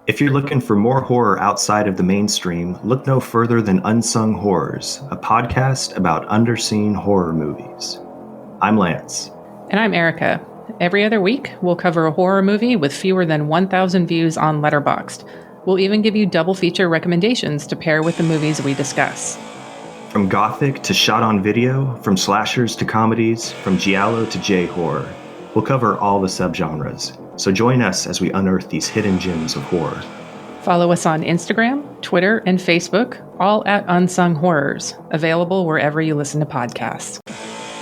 If you're looking for more horror outside of the mainstream, look no further than Unsung Horrors, a podcast about underseen horror movies. I'm Lance. And I'm Erica. Every other week, we'll cover a horror movie with fewer than 1,000 views on Letterboxd. We'll even give you double feature recommendations to pair with the movies we discuss. From gothic to shot on video, from slashers to comedies, from giallo to J-horror, we'll cover all the subgenres. So join us as we unearth these hidden gems of horror. Follow us on Instagram, Twitter, and Facebook, all at Unsung Horrors, available wherever you listen to podcasts.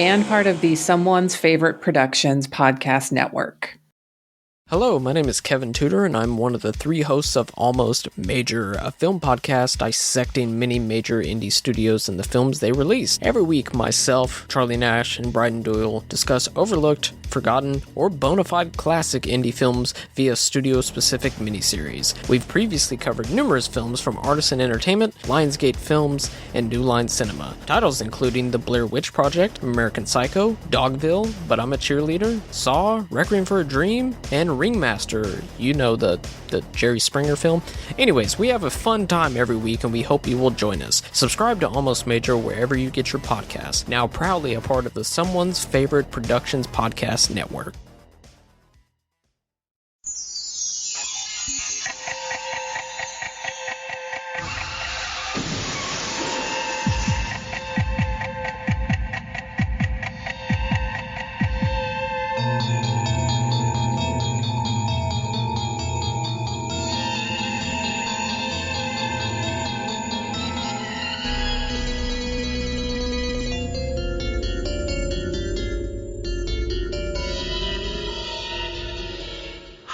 And part of the Someone's Favorite Productions podcast network. Hello, my name is Kevin Tudor, and I'm one of the three hosts of Almost Major, a film podcast dissecting many major indie studios and the films they release. Every week, myself, Charlie Nash, and Bryden Doyle discuss overlooked, forgotten, or bona fide classic indie films via studio-specific miniseries. We've previously covered numerous films from Artisan Entertainment, Lionsgate Films, and New Line Cinema. Titles including The Blair Witch Project, American Psycho, Dogville, But I'm a Cheerleader, Saw, Requiem for a Dream, and Ringmaster, you know, the Jerry Springer film. Anyways, we have a fun time every week and we hope you will join us. Subscribe to Almost Major wherever you get your podcasts. Now proudly a part of the Someone's Favorite Productions podcast network.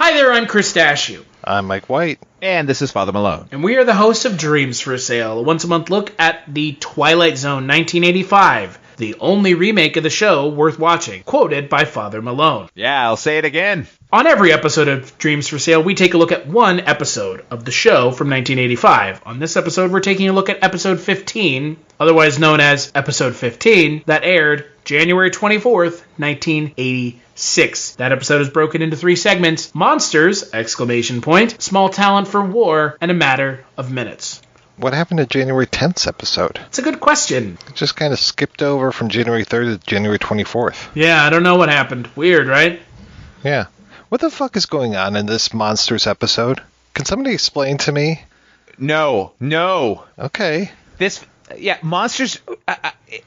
Hi there, I'm Chris Dashew. I'm Mike White. And this is Father Malone. And we are the hosts of Dreams for Sale, a once-a-month look at the Twilight Zone 1985, the only remake of the show worth watching, quoted by Father Malone. Yeah, I'll say it again. On every episode of Dreams for Sale, we take a look at one episode of the show from 1985. On this episode, we're taking a look at episode 15, otherwise known as episode 15, that aired January 24th, 1986. That episode is broken into three segments: Monsters, exclamation point, Small Talent for War, and A Matter of Minutes. What happened to January 10th's episode? It's a good question. It just kind of skipped over from January 3rd to January 24th. Yeah, I don't know what happened. Weird, right? Yeah. What the fuck is going on in this Monsters episode? Can somebody explain to me? No. Okay. Monsters,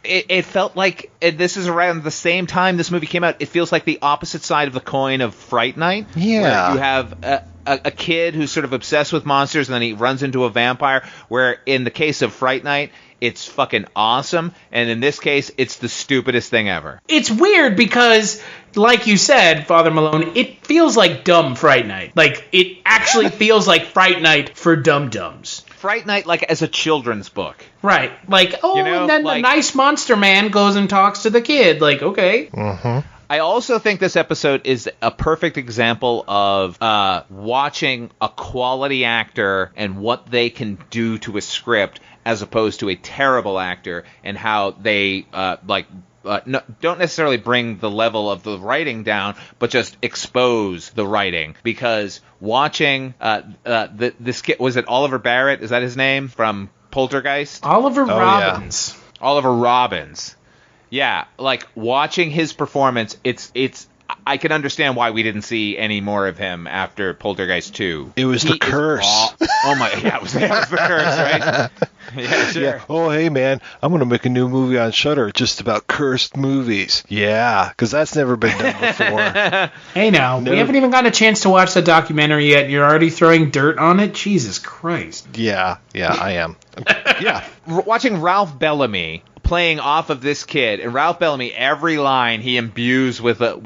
it felt like, this is around the same time this movie came out, it feels like the opposite side of the coin of Fright Night. Yeah. Where you have a kid who's sort of obsessed with monsters, and then he runs into a vampire, where in the case of Fright Night, it's fucking awesome, and in this case, it's the stupidest thing ever. It's weird because, like you said, Father Malone, it feels like dumb Fright Night. Like, it actually feels like Fright Night for dum-dums. Fright Night, like, as a children's book. Right. Like, and then the nice monster man goes and talks to the kid. Like, okay. Mm-hmm. I also think this episode is a perfect example of watching a quality actor and what they can do to a script as opposed to a terrible actor, and how they don't necessarily bring the level of the writing down, but just expose the writing. Because watching this kid, was it Oliver Barrett? Is that his name from Poltergeist? Oliver Robbins. Yeah. Oliver Robbins. Yeah, like watching his performance, it's. I can understand why we didn't see any more of him after Poltergeist 2. It was the curse. Oh my, yeah, it was the curse, right? Yeah, sure. Yeah. Oh, hey, man, I'm going to make a new movie on Shudder just about cursed movies. Yeah, because that's never been done before. Hey, now, we haven't even gotten a chance to watch the documentary yet. You're already throwing dirt on it? Jesus Christ. Yeah, I am. Yeah. Watching Ralph Bellamy playing off of this kid, and Ralph Bellamy, every line he imbues with a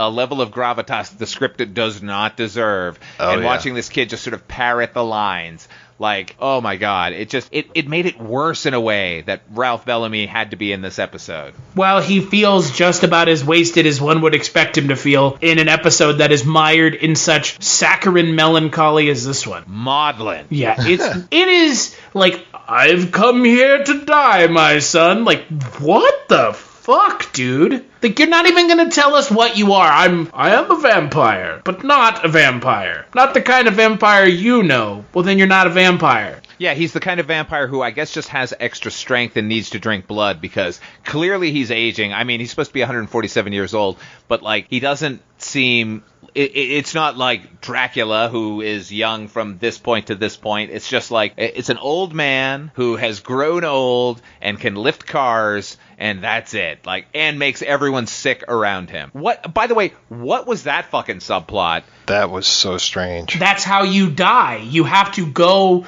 level of gravitas the script does not deserve. Watching this kid just sort of parrot the lines, like, oh my god, it made it worse in a way that Ralph Bellamy had to be in this episode. Well, he feels just about as wasted as one would expect him to feel in an episode that is mired in such saccharine melancholy as this one. Maudlin. Yeah, it is like, I've come here to die, my son. Like, what the fuck, dude? Like, you're not even gonna tell us what you are. I am a vampire, but not a vampire. Not the kind of vampire you know. Well, then you're not a vampire. Yeah, he's the kind of vampire who I guess just has extra strength and needs to drink blood because clearly he's aging. I mean, he's supposed to be 147 years old, but, like, he doesn't seem... It's not like Dracula, who is young from this point to this point. It's just like, it's an old man who has grown old and can lift cars, and that's it. Like, and makes everyone sick around him. By the way, what was that fucking subplot? That was so strange. That's how you die. You have to go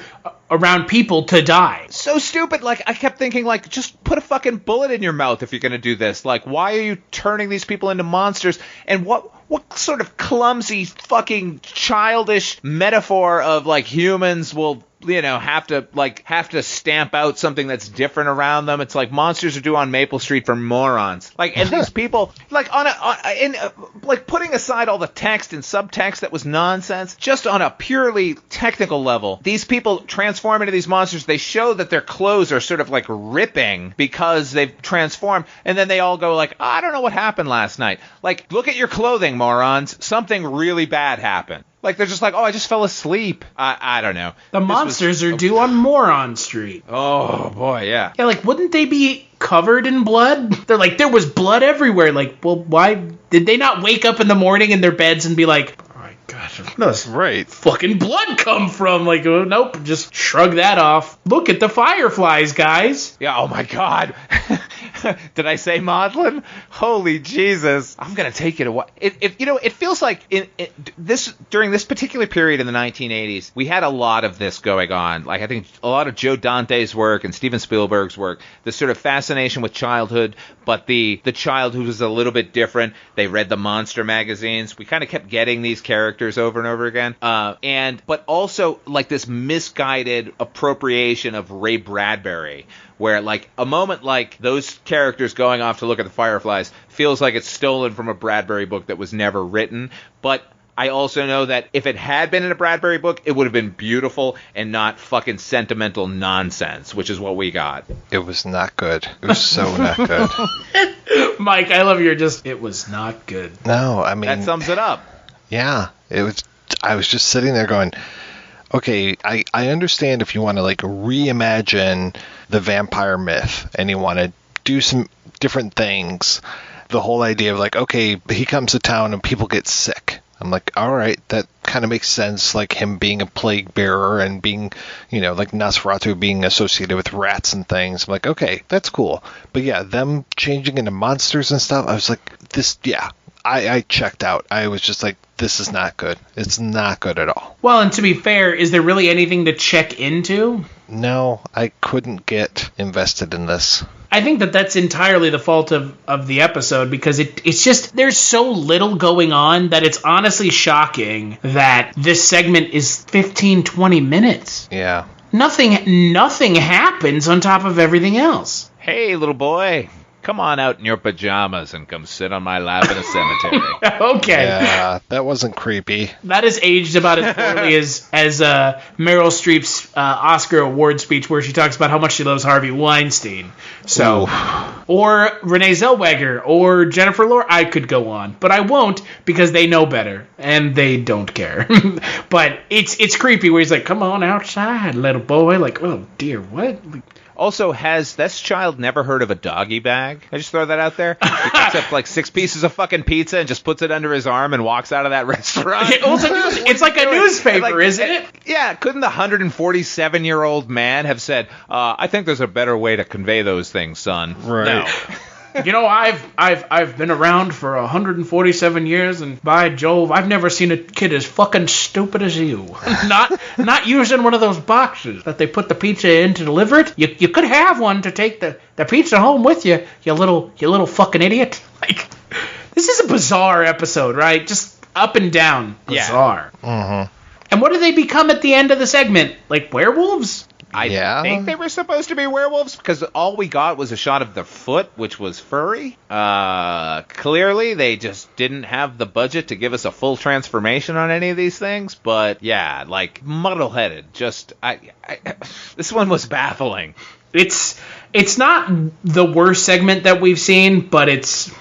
around people to die. So stupid. Like, I kept thinking, like, just put a fucking bullet in your mouth if you're gonna do this. Like, why are you turning these people into monsters? And what sort of clumsy fucking childish metaphor of, like, humans will, you know, have to stamp out something that's different around them. It's like monsters are due on Maple Street for morons. Like, and these people, like, like, putting aside all the text and subtext that was nonsense, just on a purely technical level, these people transform into these monsters. They show that their clothes are sort of like ripping because they've transformed, and then they all go like, I don't know what happened last night. Like, look at your clothing, morons. Something really bad happened. Like, they're just like, oh, I just fell asleep. I don't know. The monsters are due on Moron Street. Oh, boy, yeah. Yeah, like, wouldn't they be covered in blood? They're like, there was blood everywhere. Like, well, why did they not wake up in the morning in their beds and be like, oh my gosh, That's right. fucking blood come from? Like, oh, nope, just shrug that off. Look at the fireflies, guys. Yeah, oh my God. Did I say maudlin? Holy Jesus. I'm going to take it away. It feels like during this particular period in the 1980s, we had a lot of this going on. Like, I think a lot of Joe Dante's work and Steven Spielberg's work, this sort of fascination with childhood, but the child who was a little bit different. They read the monster magazines. We kind of kept getting these characters over and over again. But also, like, this misguided appropriation of Ray Bradbury, where, like, a moment like those characters going off to look at the fireflies feels like it's stolen from a Bradbury book that was never written. But I also know that if it had been in a Bradbury book, it would have been beautiful and not fucking sentimental nonsense, which is what we got. It was not good. It was so not good. Mike, I love it was not good. No, I mean... That sums it up. Yeah, I was just sitting there going... Okay, I understand if you want to, like, reimagine the vampire myth and you want to do some different things. The whole idea of, like, okay, he comes to town and people get sick. I'm like, all right, that kind of makes sense, like him being a plague bearer and being, you know, like Nosferatu being associated with rats and things. I'm like, okay, that's cool. But yeah, them changing into monsters and stuff, I was like, this, yeah. I checked out. I was just like, this is not good. It's not good at all. Well, and to be fair, is there really anything to check into? No, I couldn't get invested in this. I think that's entirely the fault of the episode, because it's just, there's so little going on that it's honestly shocking that this segment is 15-20 minutes. Yeah. Nothing happens on top of everything else. Hey, little boy. Come on out in your pajamas and come sit on my lap in a cemetery. Okay. Yeah, that wasn't creepy. That is aged about as poorly as Meryl Streep's Oscar award speech where she talks about how much she loves Harvey Weinstein. So, or Renee Zellweger or Jennifer Lawrence. I could go on, but I won't because they know better and they don't care. But it's creepy where he's like, "Come on outside, little boy." Like, oh dear, what? Also, has this child never heard of a doggy bag? I just throw that out there. He picks up like 6 pieces of fucking pizza and just puts it under his arm and walks out of that restaurant. It's like a newspaper, isn't it? Yeah, couldn't the 147-year-old man have said, I think there's a better way to convey those things, son? Right. No. You know, I've been around for 147 years, and by Jove, I've never seen a kid as fucking stupid as you. Not using one of those boxes that they put the pizza in to deliver it. You could have one to take the pizza home with you, you little fucking idiot. Like, this is a bizarre episode, right? Just up and down bizarre. Yeah. Mm-hmm. And what do they become at the end of the segment? Like werewolves? I think they were supposed to be werewolves because all we got was a shot of their foot, which was furry. Clearly, they just didn't have the budget to give us a full transformation on any of these things. But yeah, like muddle-headed. Just this one was baffling. It's not the worst segment that we've seen, but it's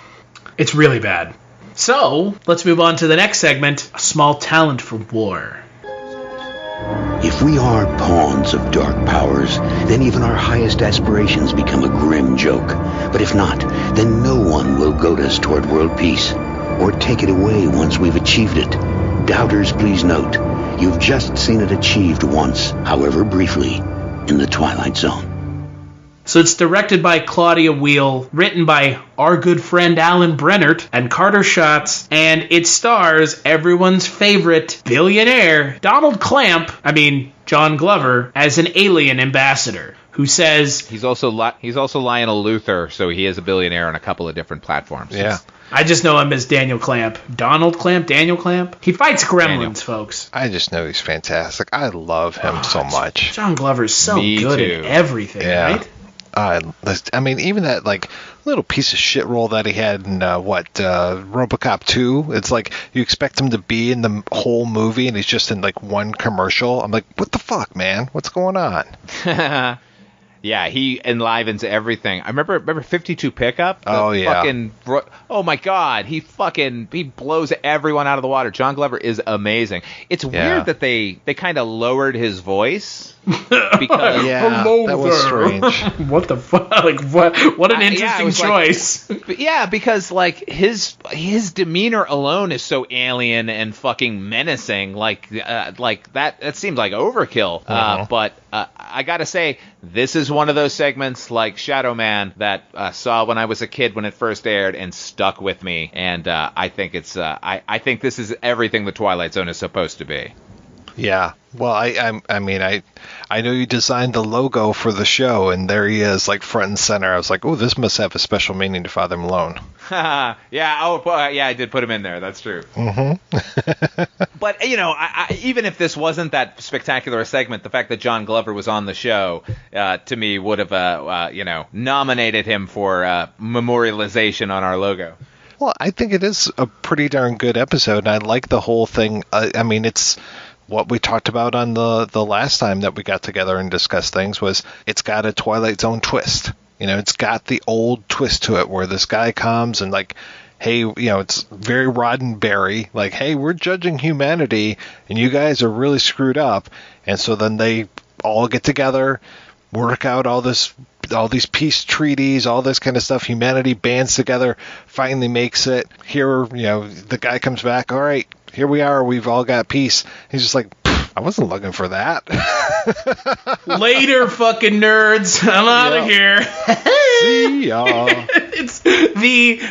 really bad. So let's move on to the next segment: a small talent for war. If we are pawns of dark powers, then even our highest aspirations become a grim joke. But if not, then no one will goad us toward world peace, or take it away once we've achieved it. Doubters, please note, you've just seen it achieved once, however briefly, in the Twilight Zone. So it's directed by Claudia Wheel, written by our good friend Alan Brennert and Carter Schatz, and it stars everyone's favorite billionaire, John Glover, as an alien ambassador who says... He's also Lionel Luthor, so he is a billionaire on a couple of different platforms. Yeah. I just know him as Daniel Clamp. Donald Clamp? Daniel Clamp? He fights gremlins, folks. I just know he's fantastic. I love him so much. John Glover's so good at everything, right? I mean, even that like little piece of shit role that he had in RoboCop 2. It's like you expect him to be in the whole movie, and he's just in like one commercial. I'm like, what the fuck, man? What's going on? Yeah, he enlivens everything. I remember 52 Pickup. Oh yeah. Oh my God, he blows everyone out of the water. John Glover is amazing. It's weird that they kind of lowered his voice. Because Hello that was strange. What the fuck? Like what an interesting choice. Because like his demeanor alone is so alien and fucking menacing. Like that seems like overkill. But I gotta say, this is one of those segments like Shadow Man that saw when I was a kid when it first aired and stuck with me. And I think it's I think this is everything the Twilight Zone is supposed to be. Yeah. Well, I mean, I know you designed the logo for the show, and there he is, like front and center. I was like, oh, this must have a special meaning to Father Malone. I did put him in there. That's true. Mm-hmm. But, even if this wasn't that spectacular a segment, the fact that John Glover was on the show, to me, would have, nominated him for memorialization on our logo. Well, I think it is a pretty darn good episode, and I like the whole thing. I mean, it's... What we talked about on the last time that we got together and discussed things was it's got a Twilight Zone twist. It's got the old twist to it where this guy comes and like, hey, it's very Roddenberry. Like, hey, we're judging humanity and you guys are really screwed up. And so then they all get together, work out all these peace treaties, all this kind of stuff. Humanity bands together, finally makes it. Here, the guy comes back. All right. Here we are. We've all got peace. He's just like, I wasn't looking for that. Later, fucking nerds. I'm out of here. See ya. It's the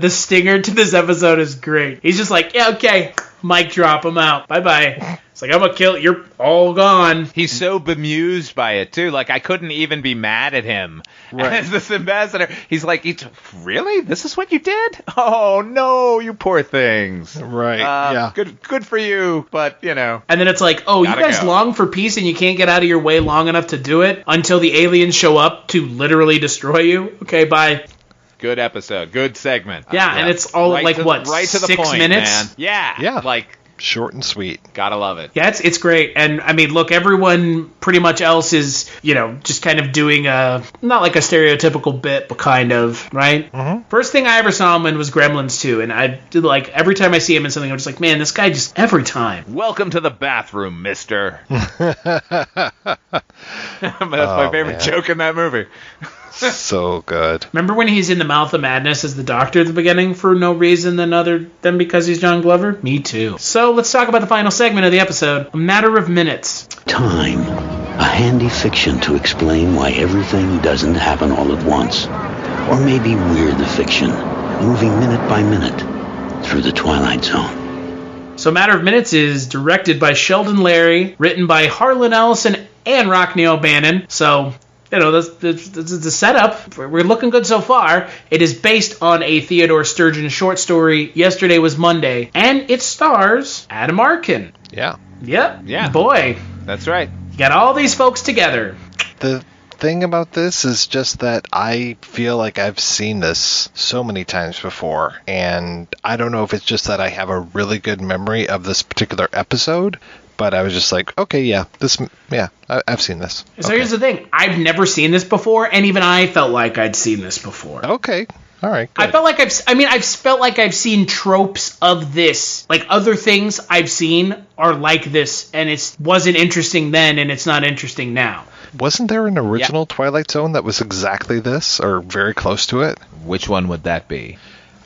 stinger to this episode is great. He's just like, yeah, okay, mic drop. I'm out. Bye bye. It's like, I'm gonna kill. You're all gone. He's so bemused by it too. Like I couldn't even be mad at him as this ambassador. He's like, really? This is what you did? Oh no, you poor things. Right. Yeah. Good for you, but And then it's like, oh, you guys long for peace and you can't get out of your way long enough to do it until the aliens show up to literally destroy you. Okay, bye. Good episode. Good segment. Yeah, and it's all right to the 6 point, minutes? Man. Yeah. Like. Short and sweet. Gotta love it. Yeah, it's great. And I mean, look, everyone pretty much else is, just kind of doing not like a stereotypical bit, but kind of, right? Mm-hmm. First thing I ever saw him in was Gremlins 2. And I did every time I see him in something, I'm just like, man, this guy just every time. Welcome to the bathroom, mister. That's my favorite joke in that movie. So good. Remember when he's in the Mouth of Madness as the doctor at the beginning for no reason other than because he's John Glover? Me too. So let's talk about the final segment of the episode, A Matter of Minutes. Time. A handy fiction to explain why everything doesn't happen all at once. Or maybe we're the fiction, moving minute by minute through the Twilight Zone. So Matter of Minutes is directed by Sheldon Larry, written by Harlan Ellison and Rockne O'Bannon. So... the setup, we're looking good so far. It is based on a Theodore Sturgeon short story, Yesterday Was Monday, and it stars Adam Arkin. Yeah. Yep. Yeah. Boy. That's right. Got all these folks together. The thing about this is just that I feel like I've seen this so many times before, and I don't know if it's just that I have a really good memory of this particular episode, but I was just like, okay, I've seen this. So here's the thing. I've never seen this before, and even I felt like I'd seen this before. Okay. All right, good. I felt like I've felt like I've seen tropes of this. Like, other things I've seen are like this, and it wasn't interesting then, and it's not interesting now. Wasn't there an original Twilight Zone that was exactly this, or very close to it? Which one would that be?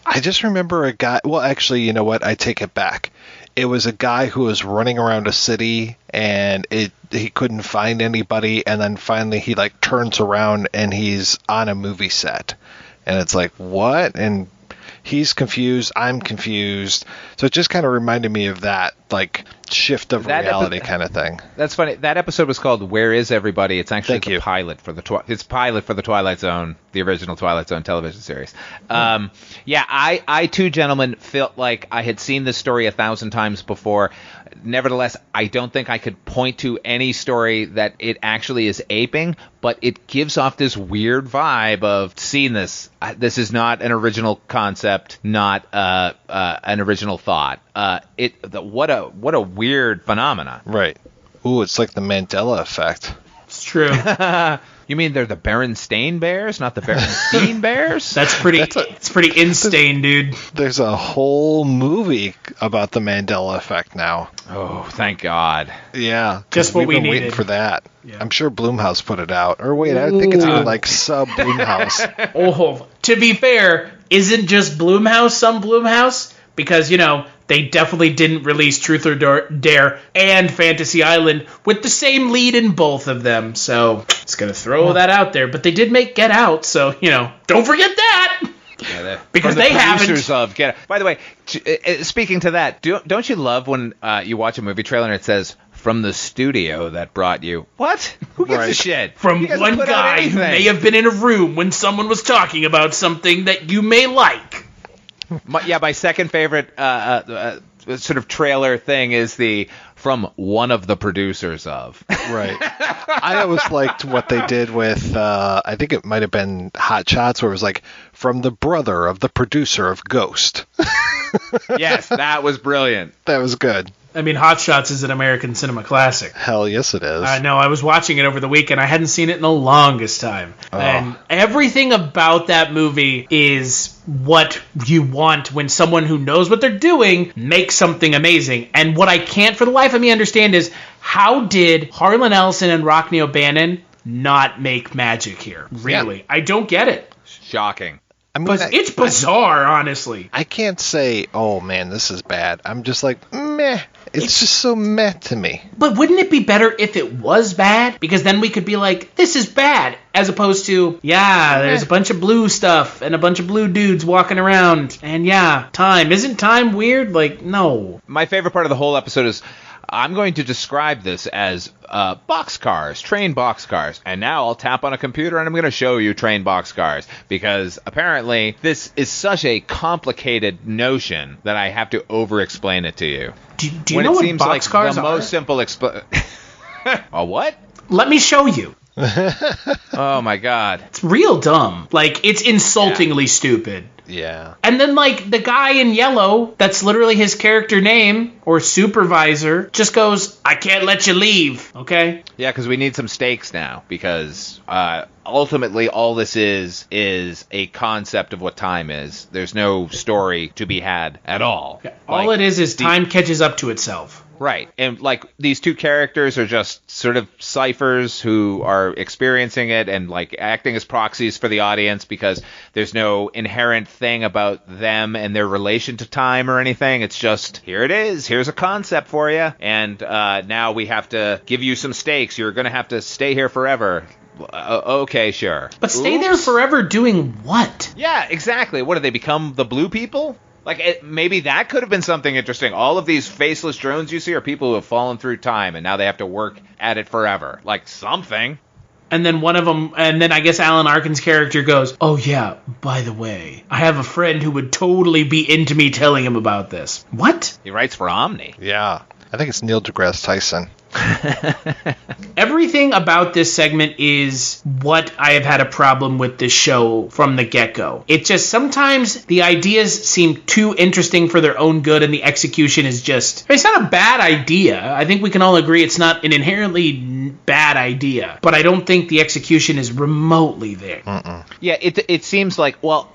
I just remember a guy... Well, actually, you know what? I take it back. It was a guy who was running around a city, and he couldn't find anybody, and then finally he, like, turns around, and he's on a movie set. And it's like, what? And he's confused, I'm confused. So it just kind of reminded me of that, like, shift of reality kind of thing. That's funny. That episode was called "Where Is Everybody?" It's actually the pilot for the Twilight Zone, the original Twilight Zone television series. I too, gentlemen, felt like I had seen this story 1,000 times before. Nevertheless, I don't think I could point to any story that it actually is aping, but it gives off this weird vibe of seeing this. This is not an original concept, not an original thought. What a weird phenomena. Right. Ooh, it's like the Mandela effect. It's true. You mean they're the Berenstain Bears, not the Berenstein Bears? It's pretty insane, dude. There's a whole movie about the Mandela effect now. Oh, thank God. Yeah. Just what we needed. Waiting for that. Yeah. I'm sure Blumhouse put it out. Or wait, I think it's even like sub Blumhouse. Oh, to be fair, isn't just Blumhouse some Blumhouse? Because, they definitely didn't release Truth or Dare and Fantasy Island with the same lead in both of them. So, just going to throw that out there. But they did make Get Out, so, don't forget that. Yeah, because they haven't. Of Get Out. By the way, speaking to that, don't you love when you watch a movie trailer and it says, "From the studio that brought you"? What? Who gives a shit? From one guy who may have been in a room when someone was talking about something that you may like. My second favorite sort of trailer thing is the "from one of the producers of." Right. I always liked what they did with, I think it might have been Hot Shots, where it was like, "from the brother of the producer of Ghost." Yes, that was brilliant. That was good. I mean, Hot Shots is an American cinema classic. Hell yes it is. I know. I was watching it over the weekend. I hadn't seen it in the longest time. Oh. And everything about that movie is what you want when someone who knows what they're doing makes something amazing. And what I can't for the life of me understand is, how did Harlan Ellison and Rockne O'Bannon not make magic here? Really? Yeah. I don't get it. Shocking. I mean, it's bizarre, honestly. I can't say, oh man, this is bad. I'm just like, meh. It's just so meh to me. But wouldn't it be better if it was bad? Because then we could be like, this is bad. As opposed to, there's a bunch of blue stuff and a bunch of blue dudes walking around. And time. Isn't time weird? Like, no. My favorite part of the whole episode is, I'm going to describe this as boxcars, train boxcars. And now I'll tap on a computer and I'm going to show you train boxcars. Because apparently this is such a complicated notion that I have to over-explain it to you. Do you know what boxcars are? The most simple A what? Let me show you. Oh my God. It's real dumb. Like, it's insultingly stupid. Yeah. And then, like, the guy in yellow, that's literally his character name, or supervisor, just goes, "I can't let you leave," okay? Yeah, because we need some stakes now, because ultimately all this is a concept of what time is. There's no story to be had at all. Yeah, all it is time catches up to itself. Right. And, like, these two characters are just sort of ciphers who are experiencing it and, like, acting as proxies for the audience, because there's no inherent thing about them and their relation to time or anything. It's just, here it is. Here's a concept for you. And now we have to give you some stakes. You're going to have to stay here forever. Okay, sure. But stay there forever doing what? Yeah, exactly. What, do they become the blue people? Like, maybe that could have been something interesting. All of these faceless drones you see are people who have fallen through time, and now they have to work at it forever. Like, something. And then one of them, and then I guess Alan Arkin's character goes, "Oh yeah, by the way, I have a friend who would totally be into me telling him about this." What? He writes for Omni. Yeah. I think it's Neil deGrasse Tyson. Everything about this segment is what I have had a problem with this show from the get-go. It just, sometimes the ideas seem too interesting for their own good, and the execution is just, it's not a bad idea. I think we can all agree it's not an inherently bad idea, but I don't think the execution is remotely there. Yeah, it seems like, well,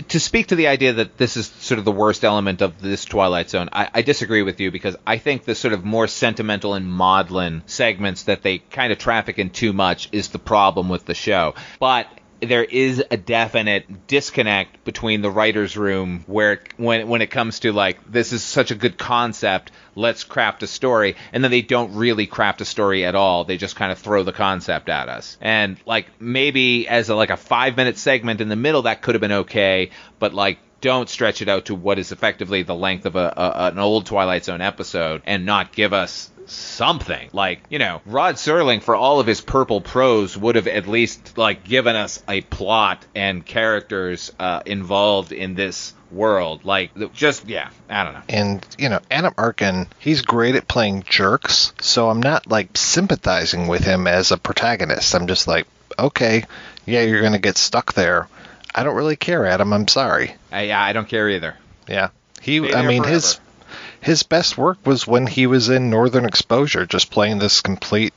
to speak to the idea that this is sort of the worst element of this Twilight Zone, I disagree with you, because I think the sort of more sentimental and maudlin segments that they kind of traffic in too much is the problem with the show. But there is a definite disconnect between the writer's room where when it comes to, like, this is such a good concept, let's craft a story, and then they don't really craft a story at all. They just kind of throw the concept at us. And, like, maybe as a 5-minute segment in the middle, that could have been okay, but, like, don't stretch it out to what is effectively the length of an old Twilight Zone episode and not give us something. Like, you know, Rod Serling, for all of his purple prose, would have at least, like, given us a plot and characters involved in this world. Like, just, yeah, I don't know. And, you know, Adam Arkin, he's great at playing jerks, so I'm not, like, sympathizing with him as a protagonist. I'm just like, okay, yeah, you're going to get stuck there. I don't really care, Adam. I'm sorry. Yeah, I don't care either. Yeah. His best work was when he was in Northern Exposure, just playing this complete,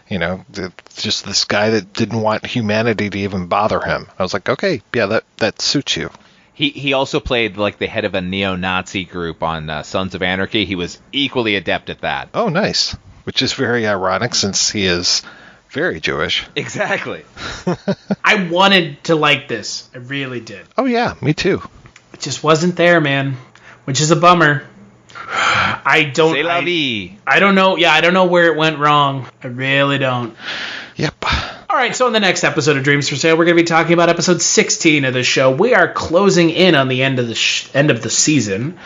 you know, just this guy that didn't want humanity to even bother him. I was like, okay, yeah, that suits you. He also played, like, the head of a neo-Nazi group on Sons of Anarchy. He was equally adept at that. Oh, nice. Which is very ironic, since he is very Jewish. Exactly. I wanted to like this. I really did. Oh, yeah, me too. It just wasn't there, man, which is a bummer. I don't know. Yeah, I don't know where it went wrong. I really don't. Yep. All right, so in the next episode of Dreams for Sale, we're going to be talking about episode 16 of the show. We are closing in on the end of the season.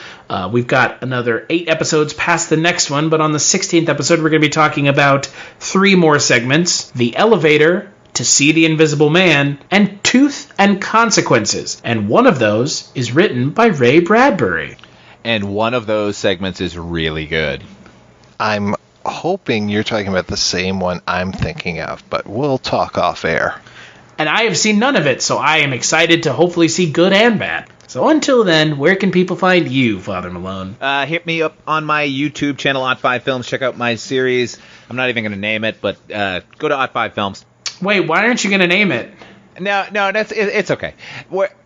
We've got another 8 episodes past the next one, but on the 16th episode, we're going to be talking about 3 more segments: The Elevator, To See the Invisible Man, and Tooth and Consequences. And one of those is written by Ray Bradbury. And one of those segments is really good. I'm hoping you're talking about the same one I'm thinking of, but we'll talk off air. And I have seen none of it, so I am excited to hopefully see good and bad. So until then, where can people find you, Father Malone? Hit me up on my YouTube channel, Odd5 Films. Check out my series. I'm not even going to name it, but go to Odd5 Films. Wait, why aren't you going to name it? No, it's okay.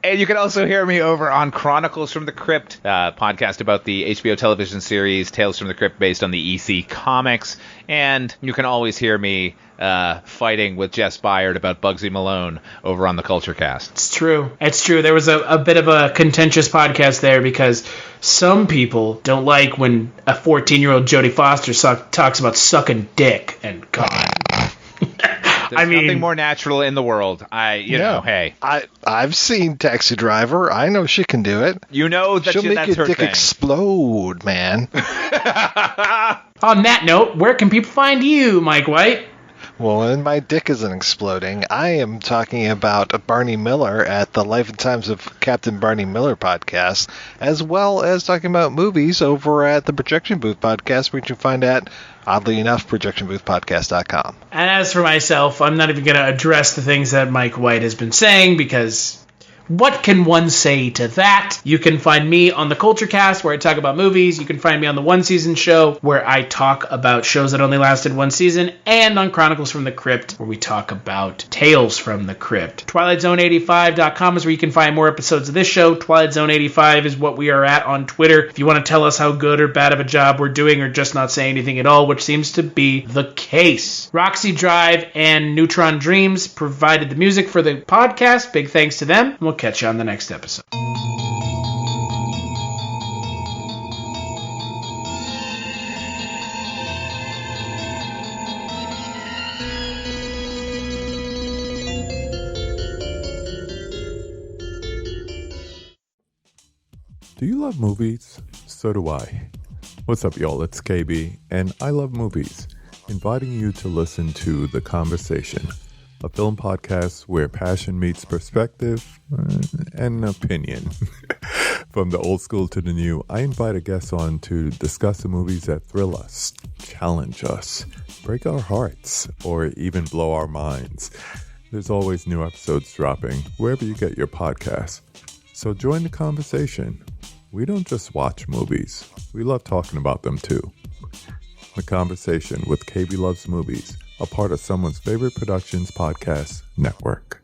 And you can also hear me over on Chronicles from the Crypt, podcast about the HBO television series Tales from the Crypt based on the EC comics. And you can always hear me fighting with Jess Byard about Bugsy Malone over on the Culture Cast. It's true. There was a bit of a contentious podcast there because some people don't like when a 14-year-old Jodie Foster talks about sucking dick, and God. There's nothing more natural in the world. Hey. I've seen Taxi Driver. I know she can do it. You know that she'll make that's your her dick thing. Explode, man. On that note, where can people find you, Mike White? Well, when my dick isn't exploding, I am talking about Barney Miller at the Life and Times of Captain Barney Miller podcast, as well as talking about movies over at the Projection Booth podcast, which you can find at, oddly enough, projectionboothpodcast.com. And as for myself, I'm not even going to address the things that Mike White has been saying, because what can one say to that? You can find me on the Culture Cast, where I talk about movies. You can find me on the One Season Show, where I talk about shows that only lasted one season, and on Chronicles from the Crypt, where we talk about Tales from the Crypt. TwilightZone85.com is where you can find more episodes of this show. Twilight Zone 85 is what we are at on Twitter. If you want to tell us how good or bad of a job we're doing, or just not say anything at all, which seems to be the case. Roxy Drive and Neutron Dreams provided the music for the podcast. Big thanks to them. We'll catch you on the next episode. Do you love movies? So do I. What's up, y'all? It's KB, and I love movies, inviting you to listen to The Conversation, a film podcast where passion meets perspective and opinion. From the old school to the new, I invite a guest on to discuss the movies that thrill us, challenge us, break our hearts, or even blow our minds. There's always new episodes dropping wherever you get your podcasts. So join the conversation. We don't just watch movies. We love talking about them too. The Conversation with KB Loves Movies, a part of Someone's Favorite Productions podcast network.